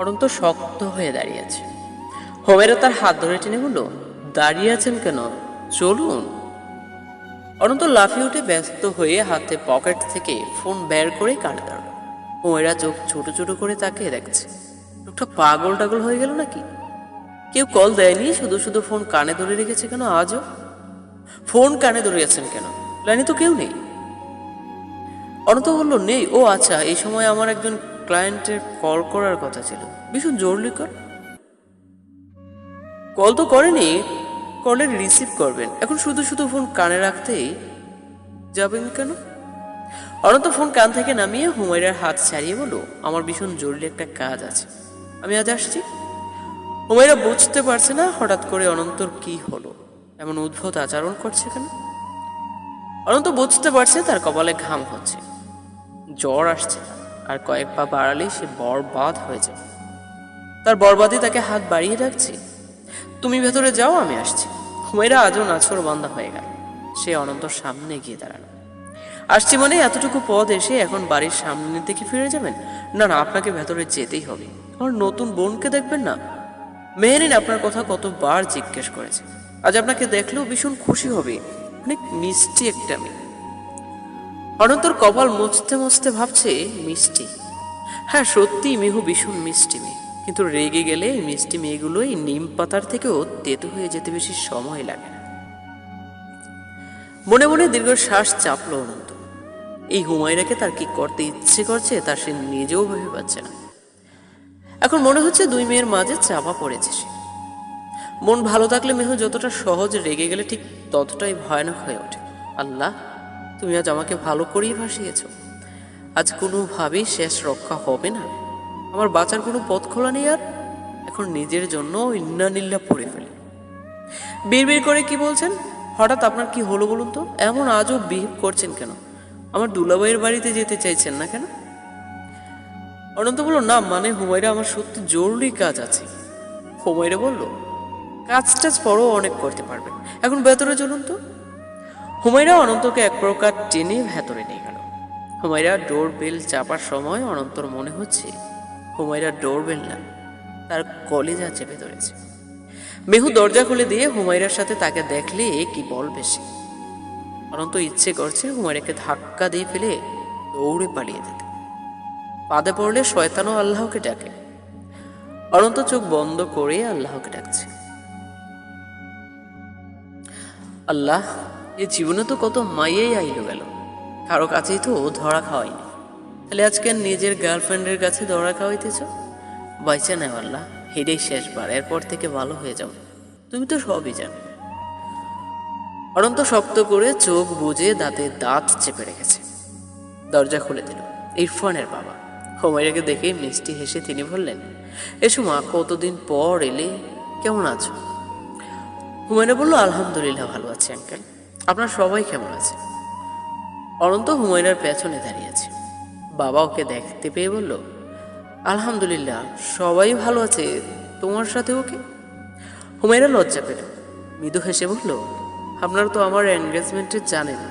অনন্ত শক্ত হয়ে দাঁড়িয়ে আছে। হোমেরা তার হাত ধরে টেনে বলল, দাঁড়িয়ে আছেন কেন, চলুন। অনন্ত লাফিয়ে উঠে ব্যস্ত হয়ে হাতে পকেট থেকে ফোন বের করে কানে দাঁড়ালো। হোমেরা চোখ ছোট ছোট করে তাকিয়ে দেখছে। লোকটা পাগল টাগল হয়ে গেল নাকি? কেউ কল দেয়নি, শুধু শুধু ফোন কানে ধরে রেখেছে কেন আজও? ফোন কানে ধরে আছেন কেন? লাইনে তো কেউ নেই। অনন্ত বলল, নেই? ও আচ্ছা, এই সময় আমার একজন ক্লায়েন্টের কল করার কথা ছিল, ভীষণ জরুরি কল। কল তো করেনি, কলের রিসিভ করবেন। এখন শুধু শুধু ফোন কানে রাখতেই যাবেন কেন? অনন্ত ফোন কান থেকে নামিয়ে হুমায়রার হাত ছাড়িয়ে বলল, আমার ভীষণ জরুরি একটা কাজ আছে, আমি আজ আসছি। হুমায়রা বুঝতে পারছে না হঠাৎ করে অনন্তর কি হলো, এমন উদ্ভট আচরণ করছে কেন। অনন্ত বুঝতে পারছে তার কপালে ঘাম হচ্ছে, জ্বর আসছে, আর কয়েক পা বাড়ালেই সে বরবাদ হয়ে যাবে। তার বরবাদই তাকে হাত বাড়িয়ে রাখছে। তুমি ভেতরে যাও, আমি আসছি। হুমায়রা আজও নাছর বান্দা হয়ে গেল। সে অনন্তর সামনে গিয়ে দাঁড়ালো। আসছি মানে এতটুকু পথ এসে এখন বাড়ির সামনে থেকে ফিরে যাবেন? না না, আপনাকে ভেতরে যেতেই হবে। আমার নতুন বোনকে দেখবেন না? মেহরিন আপনার কথা কতবার জিজ্ঞেস করেছে, আজ আপনাকে দেখলেও ভীষণ খুশি হবে, অনেক মিষ্টি একটা মেয়ে। অনন্তর কপাল মুছতে মুছতে ভাবছে, মিষ্টি? হ্যাঁ সত্যি, মেহু ভীষণ মিষ্টি মেয়ে, কিন্তু রেগে গেলে এই মিষ্টি মেয়েগুলো এই নিম পাতার থেকেও তেতো হয়ে যেতে বেশি সময় লাগে না। মনে মনে দীর্ঘ শ্বাস চাপলো অনন্ত। এই হুমায়রাকে তার কি করতে ইচ্ছে করছে তা সে নিজেও ভেবে পাচ্ছে না। এখন মনে হচ্ছে দুই মেয়ের মাঝে চাপা পড়েছে সে। মন ভালো থাকলে মেহু যতটা সহজ, রেগে গেলে ঠিক ততটাই ভয়ানক হয়ে ওঠে। আল্লাহ, তুমি আজ আমাকে ভালো করেই ভাসিয়েছ। আজ কোনোভাবেই শেষ রক্ষা হবে না, আমার বাঁচার কোনো পথ খোলা নেই আর। এখন নিজের জন্য ইন্নানিল্লা পড়ে ফেলি। বিড়বিড় করে কি বলছেন? হঠাৎ আপনার কি হলো বলুন তো? এমন আজও বিহেভ করছেন কেন? আমার দুলাভাইয়ের বাড়িতে যেতে চাইছেন না কেন? অনন্ত বলল, না মানে হুমায়রা, আমার সত্যি জরুরি কাজ আছে। হুমায়রা বলল, কাজ টাজ পরও অনেক করতে পারবেন, এখন ভেতরে চলুন তো। হুমায়রা অনন্তকে এক প্রকার টেনে ভেতরে নিয়ে গেল। হুমায়রা ডোর বেল চাপার সময় অনন্তর মনে হচ্ছে হুমায়রা ডোর বেল না, তার কলিজা চেপে ধরেছে। মেহু দরজা খুলে দিয়ে হুমায়রার সাথে তাকে দেখলে কি বলবে সে। অনন্ত ইচ্ছে করছে হুমায়রাকে ধাক্কা দিয়ে ফেলে দৌড়ে পালিয়ে যেতে। পাদে পড়লে শয়তানও আল্লাহকে ডাকে। অনন্ত চোখ বন্ধ করে আল্লাহকে ডাকছে, আল্লাহ, এই জীবনে তো কত মাইয়াই আইলো গেল, কারো কাছেই তো ধরা খাওয়াইনি, তাহলে আজকে নিজের গার্লফ্রেন্ডের কাছে ধরা খাওয়াইতেছ? বাইচা নেও আল্লাহ, হেডেই শেষবার, এরপর থেকে ভালো হয়ে যাও, তুমি তো সবই জানো। অনন্ত শক্ত করে চোখ বুজে দাঁতে দাঁত চেপে রেখেছে। দরজা খুলে দিল ইরফানের বাবা। হুমায়রাকে দেখে মিষ্টি হেসে তিনি বললেন, এসো মা, কতদিন পর এলে, কেমন আছো? হুমায়রা বলল, আলহামদুলিল্লাহ ভালো আছি আঙ্কেল, আপনার সবাই কেমন আছে? অনন্ত হুমায়রার পেছনে দাঁড়িয়ে আছে। বাবা ওকে দেখতে পেয়ে বলল, আলহামদুলিল্লাহ সবাই ভালো আছে, তোমার সাথে ওকে? হুমায়রা লজ্জা পেল, মৃদু হেসে বলল, আপনারা তো আমার এনগেজমেন্টে জানেন,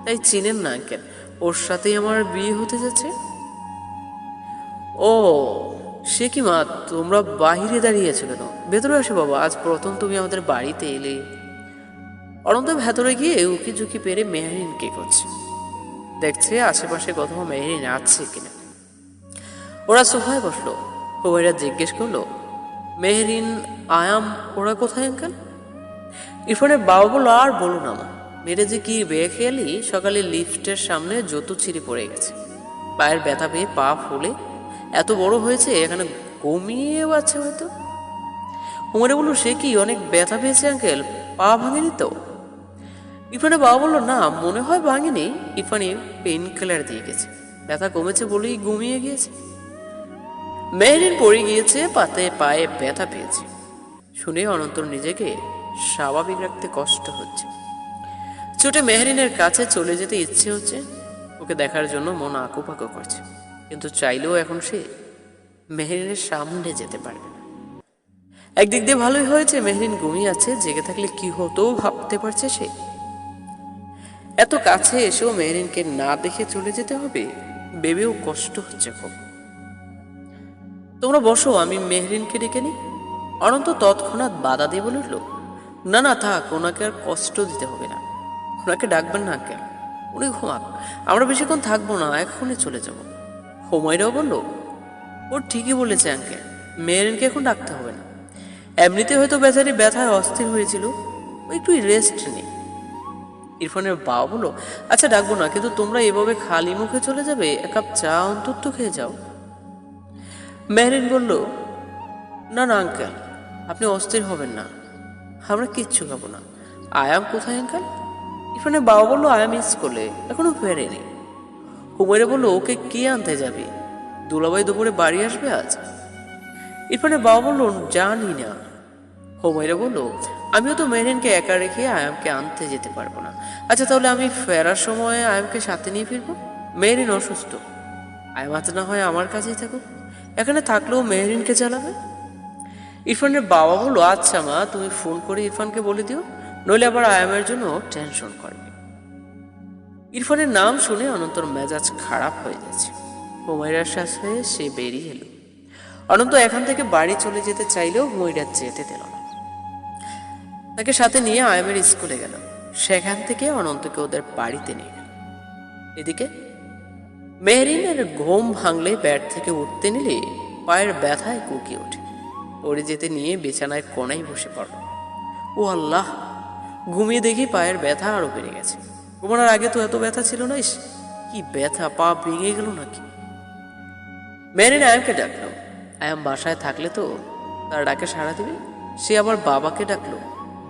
তাই চিনেন না আঙ্কেল, ওর সাথেই আমার বিয়ে হতে যাচ্ছে। ও, সে কি মা, তোমরা বাহিরে দাঁড়িয়েছো কেন? ভেতরে আসো বাবা, আজ প্রথম তুমি আমাদের বাড়িতে এলে। অনন্ত ভেতরে গিয়ে উকি ঝুঁকি পেরে মেহরিনকে করছে, দেখছে আশেপাশে কোথাও মেহরিন আছে কিনা। ওরা সোফায় বসলো। হুমায়রা জিজ্ঞেস করলো, মেহরিন, আয়াম, ওরা কোথায় আঙ্কেল? ইরফানের বাবা বলল, আর বলো না মা, মেয়েটা যে কি বেখেয়ালি, সকালে লিফটের সামনে জুতো ছিঁড়ে পড়ে গেছে, পায়ের ব্যথা পেয়ে পা ফুলে এত বড় হয়েছে, এখানে ঘুমিয়েও আছে হয়তো। হুমায়রা বলল, সে কি, অনেক ব্যথা পেয়েছে আঙ্কেল, পা ভাঙেনি তো? ইরফানের বাবা বলল, না মনে হয় ভাঙেনি, ইরফানি পেন কিলার দিয়ে গেছে, ব্যথা কমেছে বলেই ঘুমিয়ে গিয়েছে। মেহরিন পড়ে গিয়েছে, পাতে পায়ে ব্যথা পেয়েছে শুনে অনন্তর নিজেকে স্বাভাবিক রাখতে কষ্ট হচ্ছে। ছুটে মেহরিনের কাছে চলে যেতে ইচ্ছে হচ্ছে, ওকে দেখার জন্য মন আকুপাকু করছে, কিন্তু চাইলেও এখন সে মেহরিনের সামনে যেতে পারবে না। একদিক দিয়ে ভালোই হয়েছে মেহরিন ঘুমিয়ে আছে, জেগে থাকলে কি হতো ভাবতে পারছে সে। এত কাছে এসেও মেহরিনকে না দেখে চলে যেতে হবে ভেবেও কষ্ট হচ্ছে খুব। তোমরা বসো, আমি মেহরিনকে ডেকে নিই। অনন্ত তৎক্ষণাৎ বাধা দিয়ে বলে উঠল, না না থাক, ওনাকে আর কষ্ট দিতে হবে না। ওনাকে ডাকবেন না আঙ্কেল, উনি ঘুমাক, আমরা বেশিক্ষণ থাকবো না, এখনই চলে যাব। হুমায়রাও বলল, ও ঠিকই বলেছে আঙ্কেল, মেহরিনকে এখন ডাকতে হবে না। এমনিতে হয়তো বেচারি ব্যথায় অস্থির হয়েছিল, ও একটু রেস্ট নেই। ইরফানের বাবা বলল, আচ্ছা ডাকবো না, কিন্তু তোমরা এভাবে খালি মুখে চলে যাবে, এক কাপ চা অন্তত খেয়ে যাও। মেহরিন বলল, না না আঙ্কেল, আপনি অস্থির হবেন না, আমরা কিচ্ছু খাবো না। আয়াম কোথায় আঙ্কেল? ইরফানের বাবা বলল, আয়াম স্কুলে, এখনো ফেরেনি। হুমায়রা বলল, ওকে কে আনতে যাবি? দুলাভাই দুপুরে বাড়ি আসবে আজ? ইরফানের বাবা বলল, জানি না। হুমায়রা বলল, আমিও তো মেহরিনকে একা রেখে আয়ামকে আনতে যেতে পারবো না। আচ্ছা তাহলে আমি ফেরার সময় আয়ামকে সাথে নিয়ে ফিরবো। মেহরিন অসুস্থ, আয়াম আজ না হয় আমার কাছেই থাকুক, এখানে থাকলেও মেহরিনকে চালাবে। ইরফানের বাবা বলল, আচ্ছা মা, তুমি ফোন করে ইরফানকে বলে দিও, নইলে আবার আয়ামের জন্য টেনশন করবে। ইরফানের নাম শুনে অনন্তর মেজাজ খারাপ হয়ে যাচ্ছে। হুমায়রার সাথে সে বেরিয়ে এলো। অনন্ত এখান থেকে বাড়ি চলে যেতে চাইলেও হুমায়রা যেতে দিল না। তাকে সাথে নিয়ে আয়ামের স্কুলে গেল, সেখান থেকে অনন্তকে ওদের বাড়িতে নিয়ে গেল। এদিকে মেহরিনের ঘুম ভাঙলে বেড থেকে উঠতে নিলে পায়ের ব্যথায় কুকিয়ে ওঠে। পড়ে যেতে নিয়ে বিছানায় কোনায় বসে পড়ল। ও আল্লাহ, ঘুমিয়ে দেখি পায়ের ব্যথা আরো বেড়ে গেছে। ঘুমানোর আগে তো এত ব্যথা ছিল না, ইস কি ব্যথা, পা ভেঙে গেল নাকি। মেহরিন আয়ামকে ডাকলো। আয়াম বাসায় থাকলে তো তার ডাকে সাড়া দিবে, সে আবার বাবাকে ডাকলো,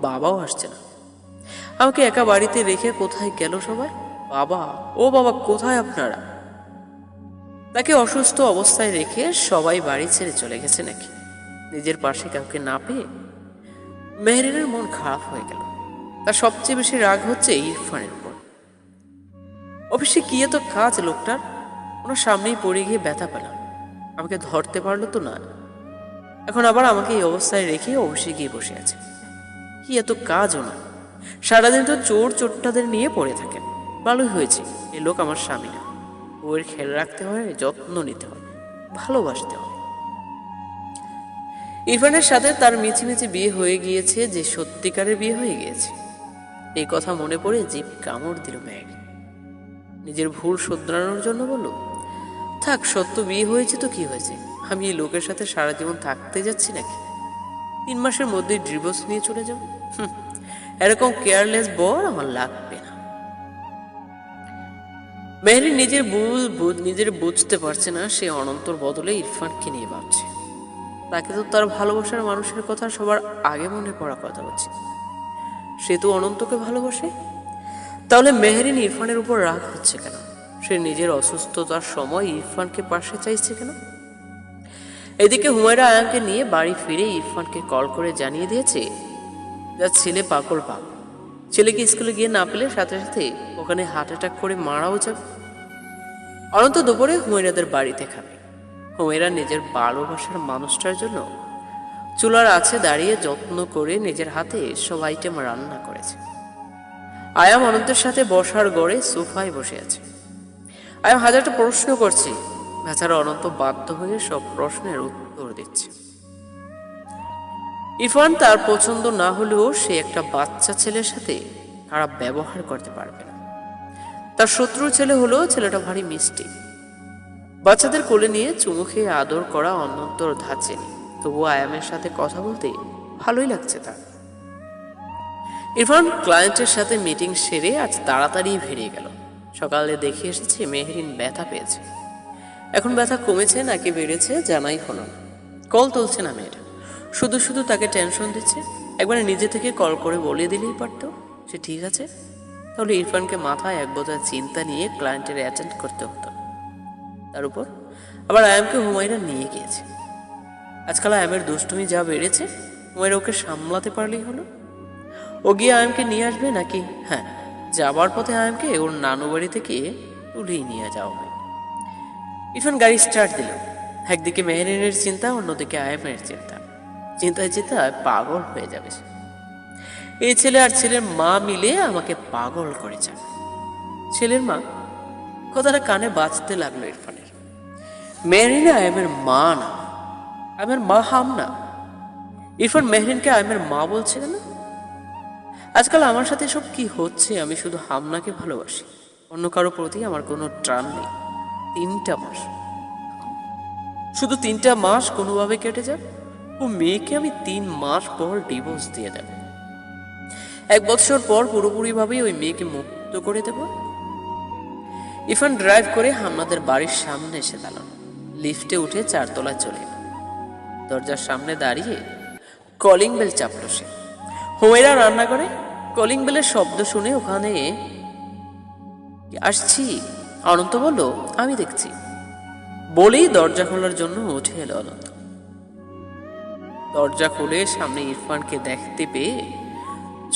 বাবাও আসছে না। আমাকে একা বাড়িতে রেখে কোথায় গেল সবাই? বাবা, ও বাবা, কোথায় আপনারা? তাকে অসুস্থ অবস্থায় রেখে সবাই বাড়ি ছেড়ে চলে গেছে নাকি? নিজের পাশে কাউকে না পেয়ে মেহরিনের মন খারাপ হয়ে গেল। তার সবচেয়ে বেশি রাগ হচ্ছে ইরফানের উপর। অফিসে গিয়ে তো কাজ লোকটার, ওনার সামনেই পড়ে গিয়ে ব্যথা পেলাম, আমাকে ধরতে পারলো তো না, এখন আবার আমাকে এই অবস্থায় রেখে অফিসে গিয়ে বসে আছে। কি এত কাজ ওনার, সারাদিন তো চোর চোরটাদের নিয়ে পড়ে থাকেন। ভালোই হয়েছে এই লোক আমার স্বামী না, বউয়ের খেয়াল রাখতে হয়, যত্ন নিতে হয়, ভালোবাসতে হয়। ইরফানের সাথে তার মিছিমিছি বিয়ে হয়ে গিয়েছে, যে সত্যিকারের বিয়ে হয়ে গিয়েছে, এই কথা মনে পড়ে জিভ কামড় দিল মেয়েকে। নিজের ভুল শুধরানোর জন্য বলল, থাক, সত্য বিয়ে হয়েছে তো কি হয়েছে, আমি এই লোকের সাথে সারা জীবন থাকতে যাচ্ছি নাকি? 3 মাসের মধ্যে ডিভোর্স নিয়ে চলে যাব। এরকম কেয়ারলেস বর আমার লাগবে না। মেহরিন নিজের বুঝতে পারছে না, সে অনন্তর বদলে ইরফানকে নিয়ে ভাবছে। তাকে তো তার ভালোবাসার মানুষের কথা সবার আগে মনে পড়া কথা হচ্ছে। সে তো অনন্তকে ভালোবাসে, তাহলে মেহরিন ইরফানের উপর রাগ হচ্ছে কেন? সে নিজের অসুস্থতার সময় ইরফানকে পাশে চাইছে কেন? এদিকে হুমায়রা আয়ামকে নিয়ে বাড়ি ফিরে ইরফানকে কল করে জানিয়ে দিয়েছে, যার ছেলে পাগল, ছেলেকে স্কুলে গিয়ে না পেলে সাথে সাথে ওখানে হার্ট অ্যাটাক করে মারাও যাবে। অনন্ত দুপুরে হুমায়রাদের বাড়িতে খাবে। হুমায়রা নিজের ভালোবাসার মানুষটার জন্য চুলার আছে দাঁড়িয়ে যত্ন করে নিজের হাতে সব আইটেম রান্না করেছে। আয়াম অনন্তের সাথে বসার গড়ে সোফায় বসে আছে। আয়াম হাজারটা প্রশ্ন করছে, বেচারা অনন্ত বাধ্য হয়ে সব প্রশ্নের উত্তর দিচ্ছে। ইরফান তার পছন্দ না হলেও সে একটা বাচ্চা ছেলের সাথে খারাপ ব্যবহার করতে পারবে না। তার শত্রুর ছেলে হলেও ছেলেটা ভারী মিষ্টি। বাচ্চাদের কোলে নিয়ে চুমু খেয়ে আদর করা অনন্তর ধাঁচে নেই, তবুও আয়ামের সাথে কথা বলতে ভালোই লাগছে তার। ইরফান ক্লায়েন্টের সাথে মিটিং সেরে আজ তাড়াতাড়ি বেরিয়ে গেল। সকালে দেখে এসেছে মেহরিন ব্যথা পেয়েছে। এখন ব্যথা কমেছে নাকি বেড়েছে জানাই হলো না। কল তুলছে না মেয়েটা, শুধু শুধু তাকে টেনশন দিচ্ছে। একবারে নিজে থেকে কল করে বলে দিলেই পারত সে ঠিক আছে, তাহলে ইরফানকে মাথায় এক বোঝা চিন্তা নিয়ে ক্লায়েন্টের অ্যাটেন্ড করতে হতো। তার উপর আবার আয়ামকে হুমায়রা নিয়ে গিয়েছে। আজকাল আয়ামের দুষ্টুমি যা বেড়েছে, হুমায়রা ওকে সামলাতে পারলেই হলো। ও গিয়ে আয়ামকে নিয়ে আসবে নাকি? হ্যাঁ, যাবার পথে আয়ামকে ওর নানু বাড়ি থেকে তুলেই নিয়ে যাওয়া হবে। ইরফান গাড়ি স্টার্ট দিল। একদিকে মেহরিনের চিন্তা, অন্যদিকে আয়ামের চিন্তা। চিন্তায় চিন্তায় পাগল হয়ে যাবে। এই ছেলে আর ছেলের মা মিলে আমাকে পাগল করে যান। ছেলের মা কথাটা কানে বাজতে লাগলো ইরফানের। মেহরিন আয়ামের মা না, আমার মা হামনা। ইরফান মেহরিনকে আমার মা বলছে কেন? আজকাল আমার সাথে সব কি হচ্ছে? আমি শুধু হামনাকে ভালোবাসি, অন্য কারো প্রতি আমার কোনো টান নেই। 3টা মাস, শুধু 3টা মাস কোনোভাবে কেটে যাক, ও মেয়েকে আমি 3 মাস পর ডিভোর্স দিয়ে দেব। 1 বছর পর পুরোপুরিভাবে ওই মেয়েকে মুক্ত করে দেব। ইরফান ড্রাইভ করে হামনাদের বাড়ির সামনে এসে দাঁড়ালো। লিফটে উঠে 4 তলায় চলে এলো। দরজার সামনে দাঁড়িয়ে কলিং বেল চাপল সে। হুমায়রা রান্না করে। কলিং বেলের শব্দ শুনে ওখানে আসছি অনন্ত বলল, আমি দেখছি বলেই দরজা খোলার জন্য উঠে এলো অনন্ত। দরজা খুলে সামনে ইরফানকে দেখতে পেয়ে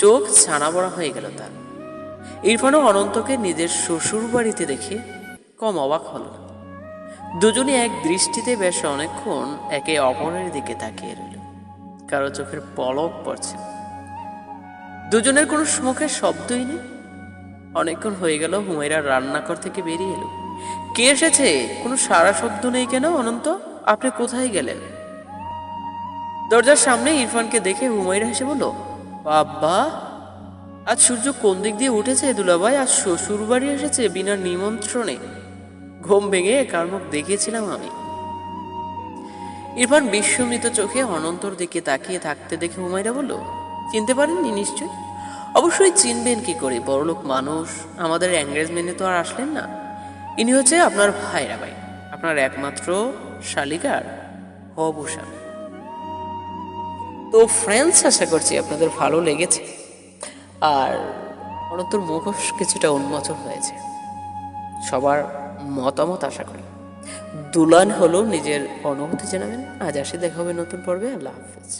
চোখ ছানা বড়া হয়ে গেল তার। ইরফানও অনন্তকে নিজের শ্বশুর বাড়িতে দেখে কম অবাক হল না। দুজনে এক দৃষ্টিতে বেশ অনেকক্ষণ একে অপরের দিকে তাকিয়ে রইল। কারো চোখের পলক পড়ছে, দুজনের কোনো মুখের শব্দই নেই। অনেকক্ষণ হয়ে গেল হুমায়রা রান্নাঘর থেকে বেরিয়ে এলো। কে এসেছে? কোনো সারা শব্দ নেই কেন? অনন্ত, আপনি কোথায় গেলেন? দরজার সামনে ইরফানকে দেখে হুমায়রা হেসে বলল, বাবা, আজ সূর্য কোন দিক দিয়ে উঠেছে দুলাভাই? আজ শ্বশুর বাড়ি এসেছে বিনা নিমন্ত্রণে। ঘুম ভেঙে কার মুখ দেখিয়েছিলাম আমি। ইরফান বিস্মিত চোখে অনন্তর দিকে তাকিয়ে থাকতে দেখে হুমায়রা বলল, চিনতে পারেননি নিশ্চয়? অবশ্যই চিনবেন কি করে, বড়লোক মানুষ, আমাদের এঙ্গেজমেন্টে তো আর আসলেন না। ইনি হচ্ছে আপনার ভাইরা ভাই, আপনার একমাত্র শালিকার হবু স্বামী। তো ফ্রেন্ডস, আশা করছি আপনাদের ভালো লেগেছে আর অনন্তর মুখ কিছুটা উন্মোচন হয়েছে। সবার মতামত আশা করি দুলান হলো নিজের অনুভূতি জানাবেন। আজ আসি, দেখা হবে নতুন পর্বে। আল্লাহ হাফেজ।